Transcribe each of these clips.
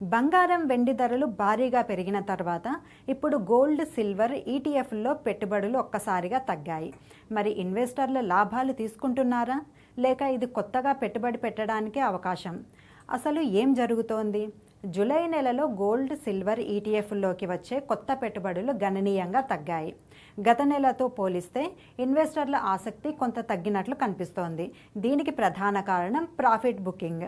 బంగారం వెండి ధరలు భారీగా పెరిగిన తర్వాత ఇప్పుడు గోల్డ్ సిల్వర్ ఈటీఎఫ్ల్లో పెట్టుబడులు ఒక్కసారిగా తగ్గాయి. మరి ఇన్వెస్టర్ల లాభాలు తీసుకుంటున్నారా లేక ఇది కొత్తగా పెట్టుబడి పెట్టడానికే అవకాశం? అసలు ఏం జరుగుతోంది? జూలై నెలలో గోల్డ్ సిల్వర్ ఈటీఎఫ్లోకి వచ్చే కొత్త పెట్టుబడులు గణనీయంగా తగ్గాయి. గత నెలతో పోలిస్తే ఇన్వెస్టర్ల ఆసక్తి కొంత తగ్గినట్లు కనిపిస్తోంది. దీనికి ప్రధాన కారణం ప్రాఫిట్ బుకింగ్.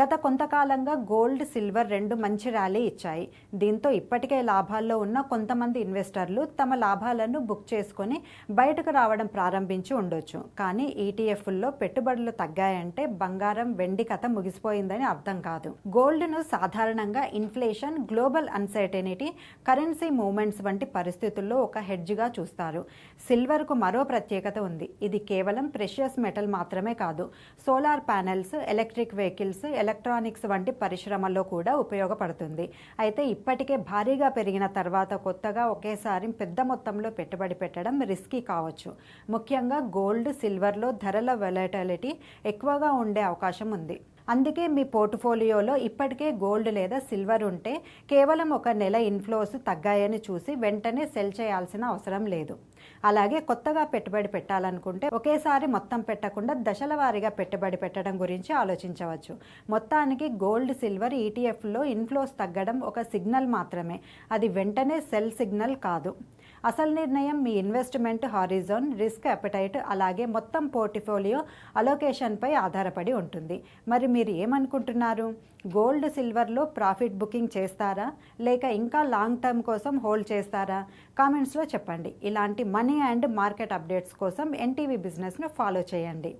గత కొంతకాలంగా గోల్డ్ సిల్వర్ రెండు మంచి ర్యాలీ ఇచ్చాయి. దీంతో ఇప్పటికే లాభాల్లో ఉన్న కొంతమంది ఇన్వెస్టర్లు తమ లాభాలను బుక్ చేసుకొని బయటకు రావడం ప్రారంభించి ఉండొచ్చు. కానీ ఈటీఎఫ్ల్లో పెట్టుబడులు తగ్గాయంటే బంగారం వెండి కథ ముగిసిపోయిందని అర్థం కాదు. గోల్డ్ను సాధారణంగా inflation, global uncertainty, currency movements వంటి పరిస్థితుల్లో ఒక హెడ్జ్గా చూస్తారు. సిల్వర్కు మరో ప్రత్యేకత ఉంది. ఇది కేవలం ప్రెషియస్ మెటల్ మాత్రమే కాదు, solar panels, electric vehicles, electronics వంటి పరిశ్రమల్లో కూడా ఉపయోగపడుతుంది. అయితే ఇప్పటికే భారీగా పెరిగిన తర్వాత కొత్తగా ఒకేసారి పెద్ద మొత్తంలో పెట్టుబడి పెట్టడం రిస్కీ కావచ్చు. ముఖ్యంగా గోల్డ్, సిల్వర్లో ధరల వొలటిలిటీ ఎక్కువగా ఉండే అవకాశం ఉంది. అందుకే మీ పోర్ట్ఫోలియోలో ఇప్పటికే గోల్డ్ లేదా సిల్వర్ ఉంటే కేవలం ఒక నెల ఇన్ఫ్లోస్ తగ్గాయని చూసి వెంటనే సెల్ చేయాల్సిన అవసరం లేదు. అలాగే కొత్తగా పెట్టుబడి పెట్టాలనుకుంటే ఒకేసారి మొత్తం పెట్టకుండా దశల వారీగా పెట్టుబడి పెట్టడం గురించి ఆలోచించవచ్చు. మొత్తానికి గోల్డ్, సిల్వర్ ఈటీఎఫ్లో ఇన్ఫ్లోస్ తగ్గడం ఒక సిగ్నల్ మాత్రమే, అది వెంటనే సెల్ సిగ్నల్ కాదు. అసలు నిర్ణయం మీ ఇన్వెస్ట్మెంట్ హారిజాన్, రిస్క్ అపెటైట్, అలాగే మొత్తం పోర్ట్ఫోలియో అలోకేషన్పై ఆధారపడి ఉంటుంది. మరి మీరు ఏమనుకుంటున్నారు? గోల్డ్, సిల్వర్లో ప్రాఫిట్ బుకింగ్ చేస్తారా లేక ఇంకా లాంగ్ టర్మ్ కోసం హోల్డ్ చేస్తారా? కామెంట్స్లో చెప్పండి. ఇలాంటి మనీ అండ్ మార్కెట్ అప్డేట్స్ కోసం ఎన్టీవీ బిజినెస్ను ఫాలో చేయండి.